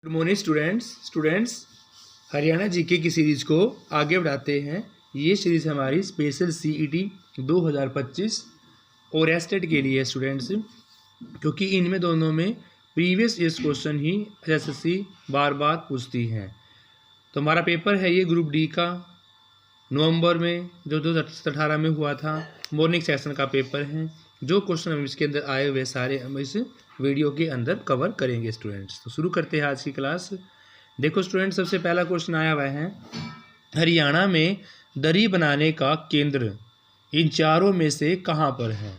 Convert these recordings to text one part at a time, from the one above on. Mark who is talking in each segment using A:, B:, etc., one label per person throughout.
A: Good morning students Haryana GK की series को आगे बढ़ाते हैं। ये सीरीज़ हमारी स्पेशल सीईटी 2025 और एस्टेट के लिए है स्टूडेंट्स, क्योंकि इनमें दोनों में प्रीवियस ईयर्स क्वेश्चन ही एसएससी बार बार पूछती है। तो हमारा पेपर है ये ग्रुप डी का, नवंबर में जो 2018 में हुआ था, मॉर्निंग सेशन का पेपर है। जो क्वेश्चन हम इसके अंदर आए हुए सारे हम इस वीडियो के अंदर कवर करेंगे स्टूडेंट्स। तो शुरू करते हैं आज की क्लास। देखो स्टूडेंट्स, सबसे पहला क्वेश्चन आया हुआ है, हरियाणा में दरी बनाने का केंद्र इन चारों में से कहाँ पर है।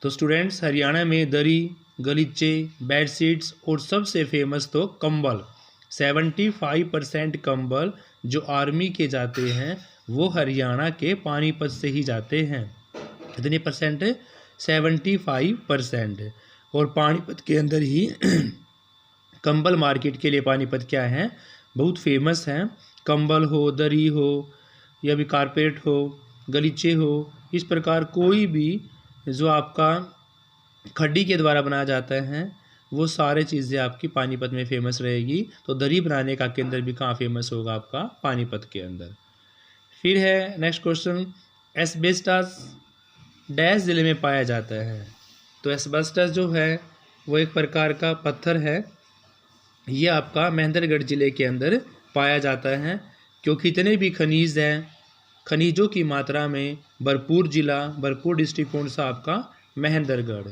A: तो स्टूडेंट्स, हरियाणा में दरी, गलीचे, बेडशीट्स और सबसे फेमस तो कंबल, 75% कंबल जो आर्मी के जाते हैं वो हरियाणा के पानीपत से ही जाते हैं। कितने परसेंट? 75%। और पानीपत के अंदर ही कंबल मार्केट के लिए पानीपत क्या है, बहुत फेमस है। कंबल हो, दरी हो, या भी कारपेट हो, गलीचे हो, इस प्रकार कोई भी जो आपका खड्डी के द्वारा बनाया जाता है वो सारे चीज़ें आपकी पानीपत में फेमस रहेगी। तो दरी बनाने का केंद्र भी कहाँ फेमस होगा? आपका पानीपत के अंदर। फिर है नेक्स्ट क्वेश्चन, एस्बेस्टस डैश ज़िले में पाया जाता है। तो एस्बेस्टस जो है वो एक प्रकार का पत्थर है, ये आपका महेंद्रगढ़ ज़िले के अंदर पाया जाता है। क्योंकि इतने भी खनिज हैं, खनिजों की मात्रा में भरपूर ज़िला, भरपूर डिस्ट्रिक्ट कौन सा? आपका महेंद्रगढ़।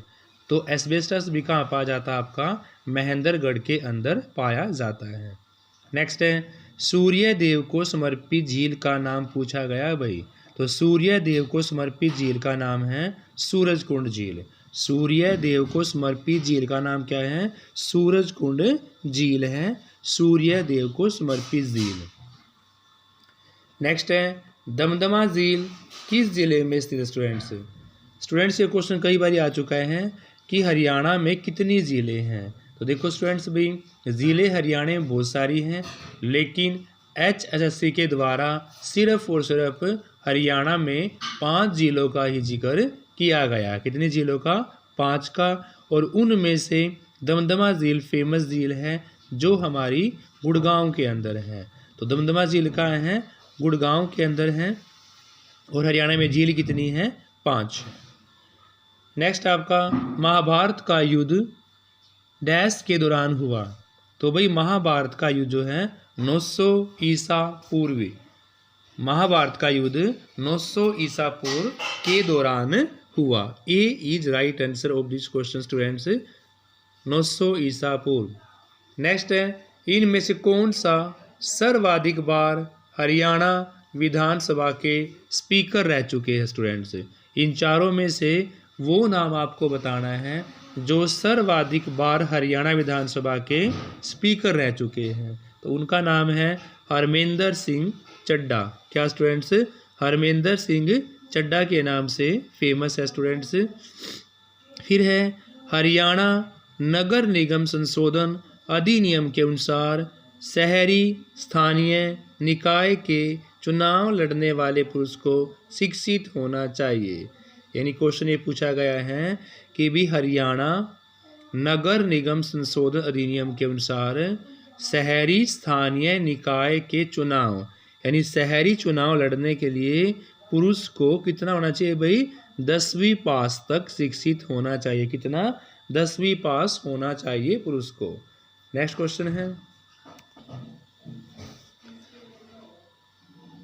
A: तो एस्बेस्टस भी कहाँ पाया जाता है? आपका महेंद्रगढ़ के अंदर पाया जाता है। नेक्स्ट है, सूर्य देव को समर्पित झील का नाम पूछा गया भाई। तो सूर्य देव को समर्पित झील का नाम है सूरजकुंड झील। सूर्य देव को समर्पित झील का नाम क्या है? सूरजकुंड झील है, सूर्य देव को समर्पित झील। नेक्स्ट है, दमदमा झील किस जिले में स्थित है? स्टूडेंट्स ये क्वेश्चन कई बार आ चुका है कि हरियाणा में कितनी झीलें हैं। तो देखो स्टूडेंट्स, भाई ज़िले हरियाणा में बहुत सारी हैं, लेकिन HSSC के द्वारा सिर्फ और सिर्फ हरियाणा में 5 झीलों का ही जिक्र किया गया। कितनी झीलों का? 5 का। और उनमें से दमदमा झील फेमस झील है जो हमारी गुड़गांव के अंदर है। तो दमदमा झील का है, गुड़गांव के अंदर है। और हरियाणा में झील कितनी है? 5। नेक्स्ट आपका, महाभारत का युद्ध डैश के दौरान हुआ। तो भाई महाभारत का युद्ध जो है 900 ईसा पूर्व, महाभारत का युद्ध 900 ईसा पूर्व के दौरान हुआ। A is right answer of this question students, 900 ईसा पूर्व। नेक्स्ट है, इनमें से कौन सा सर्वाधिक बार हरियाणा विधानसभा के स्पीकर रह चुके हैं? स्टूडेंट्स, इन चारों में से वो नाम आपको बताना है जो सर्वाधिक बार हरियाणा विधानसभा के स्पीकर रह चुके हैं। तो उनका नाम है हरमेंद्र सिंह चड्ढा। क्या स्टूडेंट्स? हरमेंद्र सिंह चड्ढा के नाम से फेमस है स्टूडेंट्स। फिर है, हरियाणा नगर निगम संशोधन अधिनियम के अनुसार शहरी स्थानीय निकाय के चुनाव लड़ने वाले पुरुष को शिक्षित होना चाहिए। यानी क्वेश्चन ये पूछा गया है कि भी हरियाणा नगर निगम संशोधन अधिनियम के अनुसार शहरी स्थानीय निकाय के चुनाव, यानी शहरी चुनाव लड़ने के लिए पुरुष को कितना होना चाहिए भाई? 10वीं पास तक शिक्षित होना चाहिए। कितना? 10वीं पास होना चाहिए पुरुष को। नेक्स्ट क्वेश्चन है,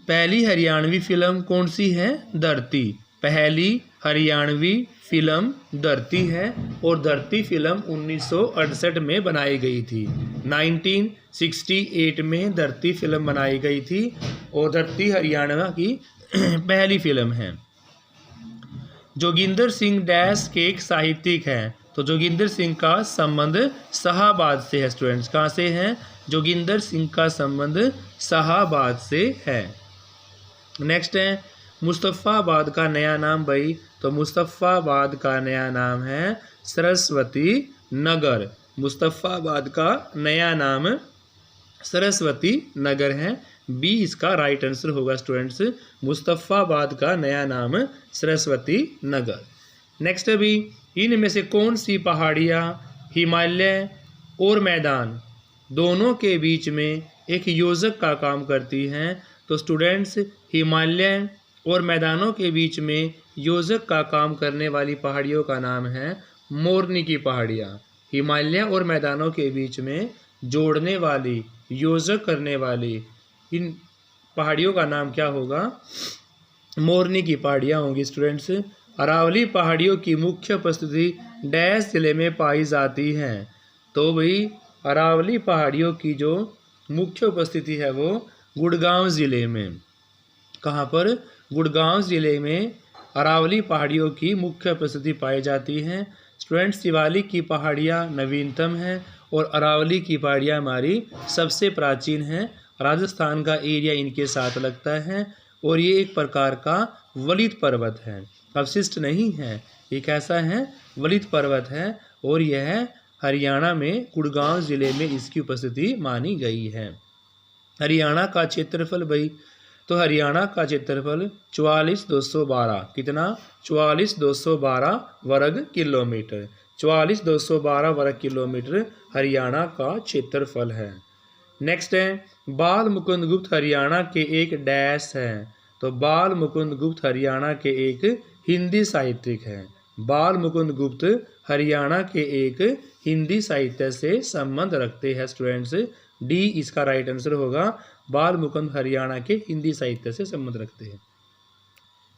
A: पहली हरियाणवी फिल्म कौन सी है? धरती। पहली हरियाणवी फिल्म धरती है, और धरती फिल्म 1968 में बनाई गई थी। 1968 में धरती फिल्म बनाई गई थी, और धरती हरियाणा की पहली फिल्म है। जोगिंदर सिंह डैश के एक साहित्यिक हैं। तो जोगिंदर सिंह का संबंध शाहाबाद से है स्टूडेंट्स। कहाँ से है? जोगिंदर सिंह का संबंध शाहाबाद से है। नेक्स्ट है, मुस्तफ़ाबाद का नया नाम भाई। तो मुस्तफ़ाबाद का नया नाम है सरस्वती नगर। मुस्तफ़ाबाद का नया नाम सरस्वती नगर है। बी इसका राइट आंसर होगा स्टूडेंट्स, मुस्तफ़ाबाद का नया नाम सरस्वती नगर। नेक्स्ट है भी, इनमें से कौन सी पहाड़ियाँ हिमालय और मैदान दोनों के बीच में एक योजक का काम करती हैं। तो स्टूडेंट्स, हिमालय और मैदानों के बीच में योजक का काम करने वाली पहाड़ियों का नाम है मोरनी की पहाड़ियाँ। हिमालय और मैदानों के बीच में जोड़ने वाली, योजक करने वाली इन पहाड़ियों का नाम क्या होगा? मोरनी की पहाड़ियाँ होंगी स्टूडेंट्स। अरावली पहाड़ियों की मुख्य उपस्थिति डैश जिले में पाई जाती हैं। तो भाई अरावली पहाड़ियों की जो मुख्य उपस्थिति है वो गुड़गांव ज़िले में। कहाँ पर? गुड़गांव ज़िले में अरावली पहाड़ियों की मुख्य उपस्थिति पाई जाती हैं। स्टूडेंट्स, शिवालिक की पहाड़ियाँ नवीनतम हैं और अरावली की पहाड़ियाँ हमारी सबसे प्राचीन हैं। राजस्थान का एरिया इनके साथ लगता है और ये एक प्रकार का वलित पर्वत है, अवशिष्ट नहीं है। ये कैसा है? वलित पर्वत है और यह हरियाणा में गुड़गांव ज़िले में इसकी उपस्थिति मानी गई है। हरियाणा का क्षेत्रफल भाई, तो हरियाणा का क्षेत्रफल 44,212 कितना? 44,212 वर्ग किलोमीटर। 44,212 वर्ग किलोमीटर हरियाणा का क्षेत्रफल है। नेक्स्ट है, बाल मुकुंद गुप्त हरियाणा के एक डैश है। तो बाल मुकुंद गुप्त हरियाणा के एक हिंदी साहित्यिक है। बाल मुकुंद गुप्त हरियाणा के एक हिंदी साहित्य से संबंध रखते हैं स्टूडेंट्स। डी इसका राइट आंसर होगा। बाल मुकुंद हरियाणा के हिंदी साहित्य से संबंध रखते हैं।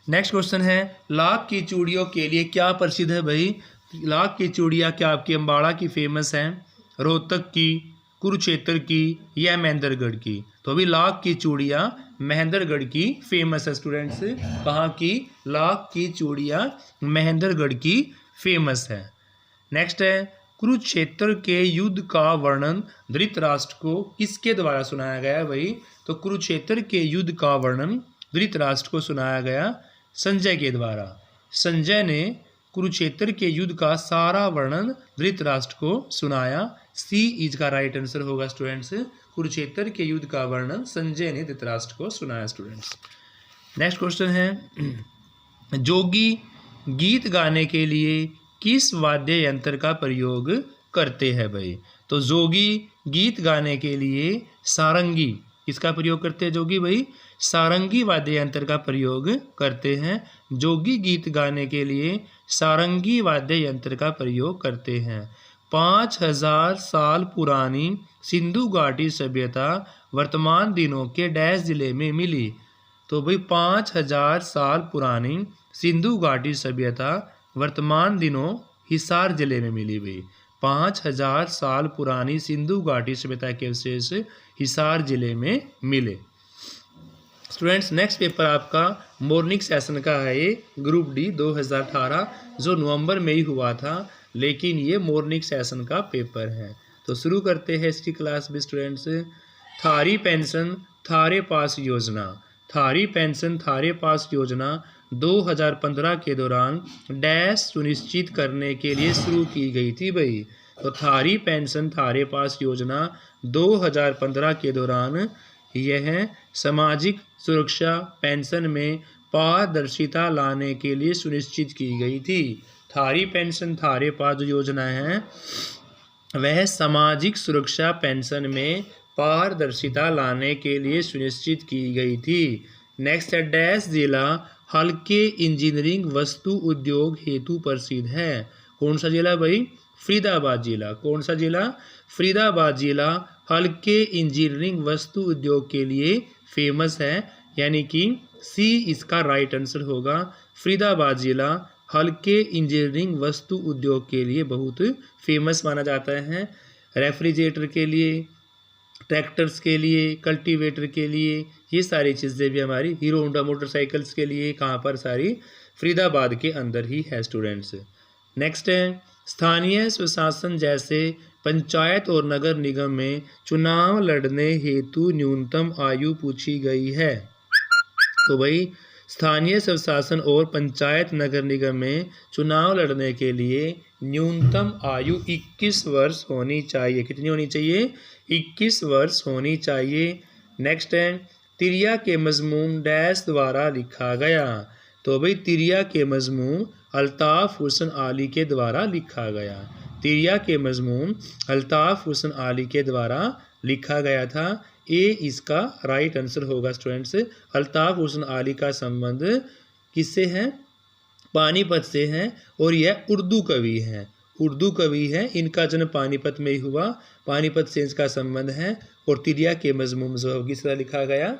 A: नेक्स्ट क्वेश्चन है, लाख की चूड़ियों के लिए क्या प्रसिद्ध है भाई? लाख की चूड़ियाँ क्या आपकी अम्बाड़ा की फेमस हैं, रोहतक की, कुरुक्षेत्र की या महेंद्रगढ़ की? तो अभी लाख की चूड़ियाँ महेंद्रगढ़ की फेमस है स्टूडेंट्स। कहाँ की? लाख की चूड़ियाँ महेंद्रगढ़ की फेमस है। नेक्स्ट है, कुरुक्षेत्र के युद्ध का वर्णन धृतराष्ट्र को किसके द्वारा सुनाया गया है भाई? तो कुरुक्षेत्र के युद्ध का वर्णन धृतराष्ट्र को सुनाया गया संजय के द्वारा। संजय ने कुरुक्षेत्र के युद्ध का सारा वर्णन धृतराष्ट्र को सुनाया। सी इज का राइट आंसर होगा स्टूडेंट्स। कुरुक्षेत्र के युद्ध का वर्णन संजय ने धृतराष्ट्र को सुनाया स्टूडेंट्स। नेक्स्ट क्वेश्चन है, जोगी गीत गाने के लिए किस वाद्य यंत्र का प्रयोग करते हैं भाई? तो जोगी गीत गाने के लिए सारंगी, किसका प्रयोग करते हैं जोगी भाई? सारंगी वाद्य यंत्र का प्रयोग करते हैं। जोगी गीत गाने के लिए सारंगी वाद्य यंत्र का प्रयोग करते हैं। 5000 साल पुरानी सिंधु घाटी सभ्यता वर्तमान दिनों के डैश जिले में मिली। तो भाई 5000 साल पुरानी सिंधु घाटी सभ्यता वर्तमान दिनों हिसार जिले में मिली भाई। 5000 साल पुरानी सिंधु घाटी सभ्यता के अवशेष हिसार जिले में मिले। स्टूडेंट्स, नेक्स्ट पेपर आपका मॉर्निंग सेशन का है, ये ग्रुप डी 2018 जो नवंबर में ही हुआ था, लेकिन ये मॉर्निंग सेशन का पेपर है। तो शुरू करते हैं इसकी क्लास भी स्टूडेंट्स। थारी पेंशन थारे पास योजना, थारी पेंशन थारे पास योजना 2015 के दौरान डैश सुनिश्चित करने के लिए शुरू की गई थी भाई। तो थारी पेंशन थारे पास योजना 2015 के दौरान यह सामाजिक सुरक्षा पेंशन में पारदर्शिता लाने के लिए सुनिश्चित की गई थी। थारी पेंशन थारे पास जो योजना है वह सामाजिक सुरक्षा पेंशन में पारदर्शिता लाने के लिए सुनिश्चित की गई थी। नेक्स्ट है, डैश जिला हल्के इंजीनियरिंग वस्तु उद्योग हेतु प्रसिद्ध है। कौन सा जिला भाई? फरीदाबाद जिला। कौन सा जिला? फरीदाबाद जिला हल्के इंजीनियरिंग वस्तु उद्योग के लिए फेमस है, यानी कि सी इसका राइट आंसर होगा। फरीदाबाद जिला हल्के इंजीनियरिंग वस्तु उद्योग के लिए बहुत फेमस माना जाता है। रेफ्रिजरेटर के लिए, ट्रैक्टर्स के लिए, कल्टीवेटर के लिए, ये सारी चीज़ें भी हमारी हीरो होंडा मोटरसाइकिल्स के लिए कहाँ पर? सारी फरीदाबाद के अंदर ही है स्टूडेंट्स। नेक्स्ट है, स्थानीय स्वशासन जैसे पंचायत और नगर निगम में चुनाव लड़ने हेतु न्यूनतम आयु पूछी गई है। तो भाई स्थानीय स्वशासन और पंचायत नगर निगम में चुनाव लड़ने के लिए न्यूनतम आयु 21 वर्ष होनी चाहिए। कितनी होनी चाहिए? 21 वर्ष होनी चाहिए। नेक्स्ट है, तिरिया के मजमून डैश द्वारा लिखा गया। तो भाई तिरिया के मजमून अल्ताफ हुसैन आली के द्वारा लिखा गया। तिरिया के मजमून अल्ताफ हुसैन अली के द्वारा लिखा गया था। ए इसका राइट आंसर होगा स्टूडेंट्स। अल्ताफ हुसैन अली का संबंध किससे है? पानीपत से है और यह उर्दू कवि हैं। उर्दू कवि हैं, इनका जन्म पानीपत में ही हुआ, पानीपत से इसका संबंध है। और तिरिया के मजमून जो किस तरह लिखा गया?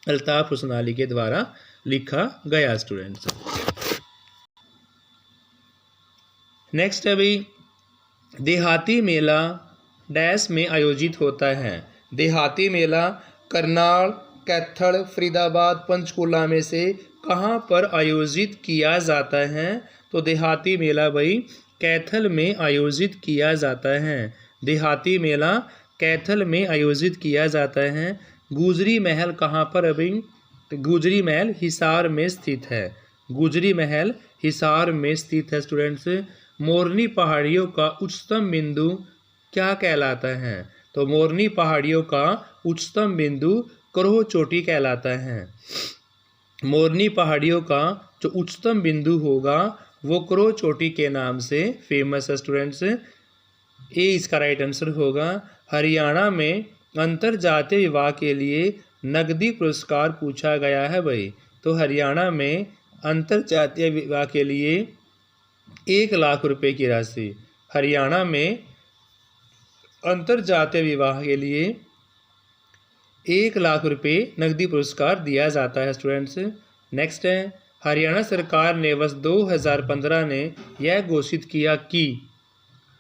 A: अल्ताफ हुसैन अली के द्वारा लिखा गया स्टूडेंट्स। नेक्स्ट है भाई, देहाती मेला डैश में आयोजित होता है। देहाती मेला करनाल, कैथल, फरीदाबाद, पंचकूला में से कहाँ पर आयोजित किया जाता है? तो देहाती मेला भाई कैथल में आयोजित किया जाता है। देहाती मेला कैथल में आयोजित किया जाता है। गुजरी महल कहाँ पर है भाई? गुजरी महल हिसार में स्थित है। गुजरी महल हिसार में स्थित है स्टूडेंट्स। मोरनी पहाड़ियों का उच्चतम बिंदु क्या कहलाता है? तो मोरनी पहाड़ियों का उच्चतम बिंदु करोह चोटी कहलाता है। मोरनी पहाड़ियों का जो उच्चतम बिंदु होगा वो करोह चोटी के नाम से फेमस है स्टूडेंट्स। ए इसका राइट आंसर होगा। हरियाणा में अंतर जातीय विवाह के लिए नकदी पुरस्कार पूछा गया है भाई। तो हरियाणा में अंतर जातीय विवाह के लिए 1 लाख रुपए की राशि, हरियाणा में अंतर जातीय विवाह के लिए 1 लाख रुपए नकदी पुरस्कार दिया जाता है स्टूडेंट्स। नेक्स्ट है, हरियाणा सरकार ने वर्ष 2015 ने यह घोषित किया कि,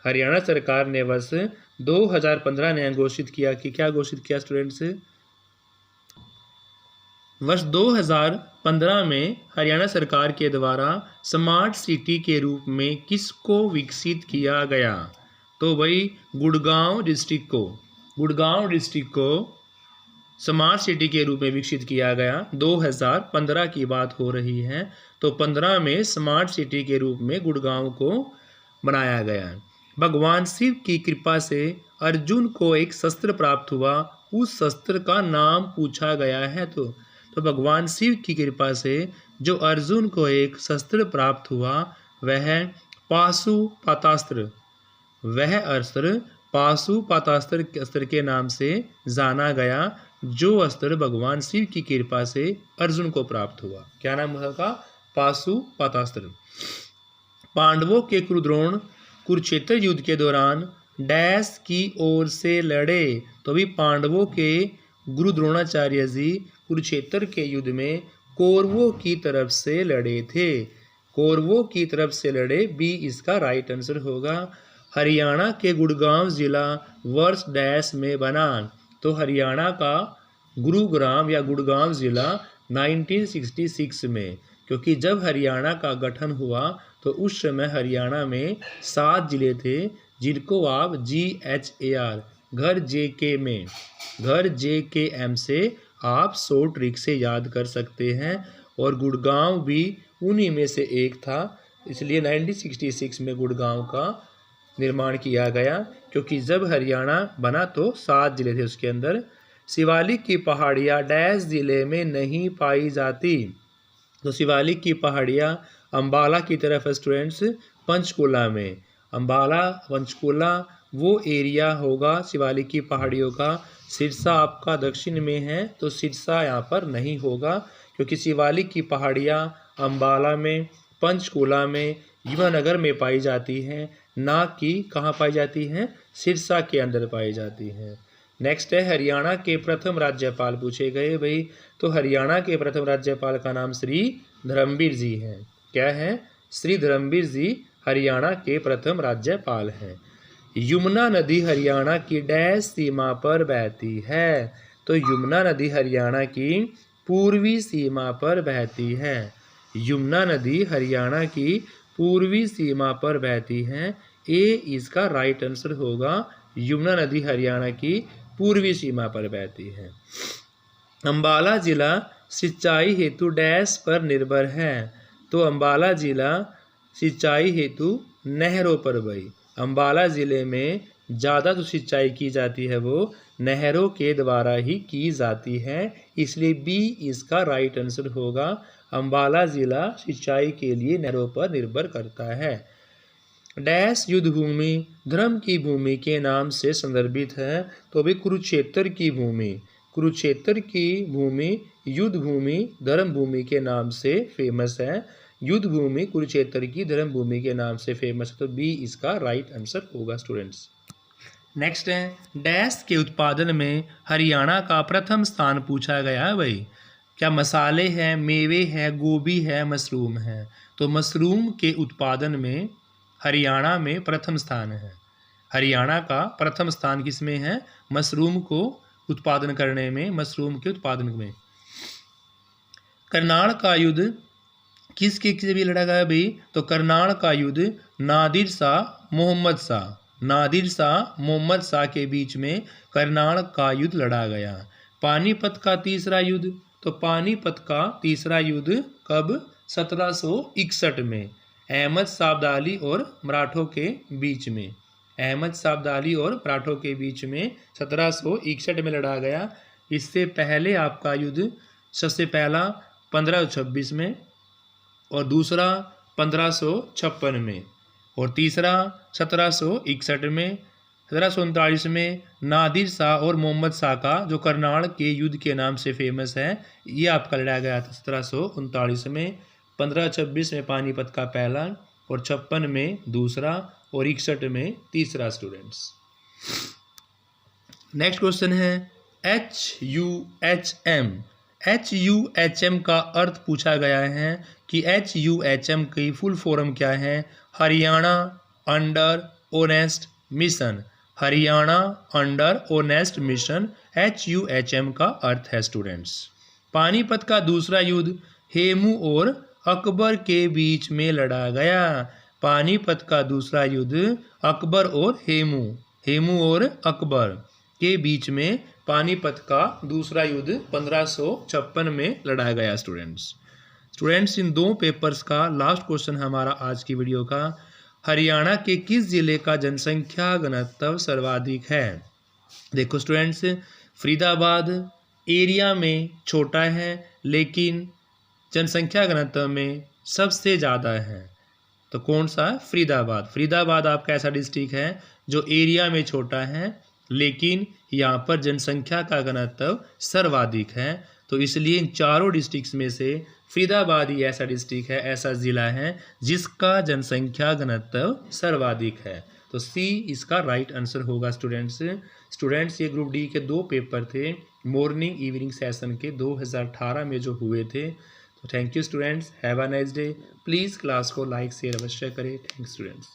A: हरियाणा सरकार ने वर्ष 2015 ने घोषित किया कि, क्या घोषित किया स्टूडेंट्स? वर्ष 2015 में हरियाणा सरकार के द्वारा स्मार्ट सिटी के रूप में किसको विकसित किया गया? तो भाई गुड़गांव डिस्ट्रिक्ट को स्मार्ट सिटी के रूप में विकसित किया गया। 2015 की बात हो रही है, तो 15 में स्मार्ट सिटी के रूप में गुड़गांव को बनाया गया। भगवान शिव की कृपा से अर्जुन को एक शस्त्र प्राप्त हुआ, उस शस्त्र का नाम पूछा गया है। तो भगवान शिव की कृपा से जो अर्जुन को एक शस्त्र प्राप्त हुआ वह पाशुपतास्त्र, वह अस्त्र पाशुपतास्त्र अस्त्र के नाम से जाना गया, जो अस्त्र भगवान शिव की कृपा से अर्जुन को प्राप्त हुआ। क्या नाम उसका? पाशुपतास्त्र। पांडवों के कुरुद्रोण कुरुक्षेत्र युद्ध के दौरान डैश की ओर से लड़े? तो भी पांडवों के गुरु द्रोणाचार्य जी कुरुक्षेत्र के युद्ध में कौरवों की तरफ से लड़े थे। कौरवों की तरफ से लड़े, बी इसका राइट आंसर होगा। हरियाणा के गुड़गांव जिला वर्ष डैश में बना? तो हरियाणा का गुरुग्राम या गुड़गांव जिला 1966 में, क्योंकि जब हरियाणा का गठन हुआ तो उस समय हरियाणा में 7 जिले थे, जिनको आप GHAR घर JKM से आप शॉर्ट ट्रिक से याद कर सकते हैं। और गुड़गांव भी उन्हीं में से एक था, इसलिए 1966 में गुड़गांव का निर्माण किया गया, क्योंकि जब हरियाणा बना तो 7 जिले थे उसके अंदर। शिवालिक की पहाड़ियाँ डैश जिले में नहीं पाई जाती? तो शिवालिक की पहाड़ियाँ अम्बाला की तरफ है स्टूडेंट्स, पंचकूला में। अम्बाला पंचकूला वो एरिया होगा शिवालिक की पहाड़ियों का। सिरसा आपका दक्षिण में है, तो सिरसा यहाँ पर नहीं होगा, क्योंकि शिवालिक की पहाड़ियाँ अम्बाला में, पंचकूला में, युवानगर में पाई जाती हैं, ना कि कहाँ पाई जाती हैं? सिरसा के अंदर पाई जाती हैं। नेक्स्ट है, हरियाणा के प्रथम राज्यपाल पूछे गए भाई। तो हरियाणा के प्रथम राज्यपाल का नाम श्री धर्मवीर जी हैं। क्या है? श्री धर्मवीर जी हरियाणा के प्रथम राज्यपाल हैं। यमुना नदी हरियाणा की डैश सीमा पर बहती है? तो यमुना नदी हरियाणा की पूर्वी सीमा पर बहती है। यमुना नदी हरियाणा की पूर्वी सीमा पर बहती है। ए इसका राइट आंसर होगा। यमुना नदी हरियाणा की पूर्वी सीमा पर बहती है। अम्बाला जिला सिंचाई हेतु डैश पर निर्भर है? तो अम्बाला जिला सिंचाई हेतु नहरों पर भाई। अम्बाला ज़िले में ज़्यादा जो सिंचाई की जाती है वो नहरों के द्वारा ही की जाती है, इसलिए बी इसका राइट आंसर होगा। अम्बाला ज़िला सिंचाई के लिए नहरों पर निर्भर करता है। डैश युद्ध भूमि धर्म की भूमि के नाम से संदर्भित है? तो अभी कुरुक्षेत्र की भूमि, कुरुक्षेत्र की भूमि युद्ध भूमि धर्म भूमि के नाम से फेमस है। युद्ध भूमि कुरुक्षेत्र की धर्म भूमि के नाम से फेमस है, तो बी इसका राइट आंसर होगा स्टूडेंट्स। नेक्स्ट है डैश के उत्पादन में हरियाणा का प्रथम स्थान पूछा गया है भाई। क्या मसाले हैं, मेवे है, गोभी है, मशरूम है? तो मशरूम के उत्पादन में हरियाणा में प्रथम स्थान है। हरियाणा का प्रथम स्थान किसमें है? मशरूम को उत्पादन करने में, मशरूम के उत्पादन में। करनाल का युद्ध किसके से भी लड़ा गया भाई? तो करनाल का युद्ध नादिर शाह मोहम्मद शाह, नादिर शाह मोहम्मद शाह के बीच में करनाल का युद्ध लड़ा गया। पानीपत का तीसरा युद्ध, तो पानीपत का तीसरा युद्ध कब? 1761 में अहमद शाह अब्दाली और मराठों के बीच में, अहमद शाह अब्दाली और मराठों के बीच में 1761 में लड़ा गया। इससे पहले आपका युद्ध सबसे पहला 1526 में और दूसरा 1556 में और तीसरा 1761 में। 1739 में नादिर शाह और मोहम्मद शाह का जो करनाल के युद्ध के नाम से फेमस है, ये आपका लड़ा गया था 1739 में। 1526 में पानीपत का पहला और 56 में दूसरा और 61 में तीसरा स्टूडेंट्स। नेक्स्ट क्वेश्चन है HUHM। HUHM का अर्थ पूछा गया है कि HUHM की फुल फॉर्म क्या है? Haryana under honest mission, Haryana under honest mission HUHM का अर्थ है स्टूडेंट्स। पानीपत का दूसरा युद्ध हेमू और अकबर के बीच में लड़ा गया। पानीपत का दूसरा युद्ध अकबर और हेमू, हेमू और अकबर के बीच में पानीपत का दूसरा युद्ध 1556 में लड़ा गया स्टूडेंट्स। इन दो पेपर्स का लास्ट क्वेश्चन हमारा आज की वीडियो का, हरियाणा के किस जिले का जनसंख्या घनत्व सर्वाधिक है? देखो स्टूडेंट्स, फरीदाबाद एरिया में छोटा है लेकिन जनसंख्या घनत्व में सबसे ज़्यादा है। तो कौन सा? फरीदाबाद। फरीदाबाद आपका ऐसा डिस्ट्रिक्ट है जो एरिया में छोटा है लेकिन यहाँ पर जनसंख्या का घनत्व सर्वाधिक है। तो इसलिए इन चारों डिस्ट्रिक्ट्स में से फरीदाबाद ही ऐसा डिस्ट्रिक्ट है, ऐसा ज़िला है जिसका जनसंख्या घनत्व सर्वाधिक है। तो सी इसका राइट आंसर होगा स्टूडेंट्स। ये ग्रुप डी के दो पेपर थे मॉर्निंग इवनिंग सेशन के 2018 में जो हुए थे। तो thank you students, have a nice day. Please class को लाइक शेयर अवश्य करें। Thanks students.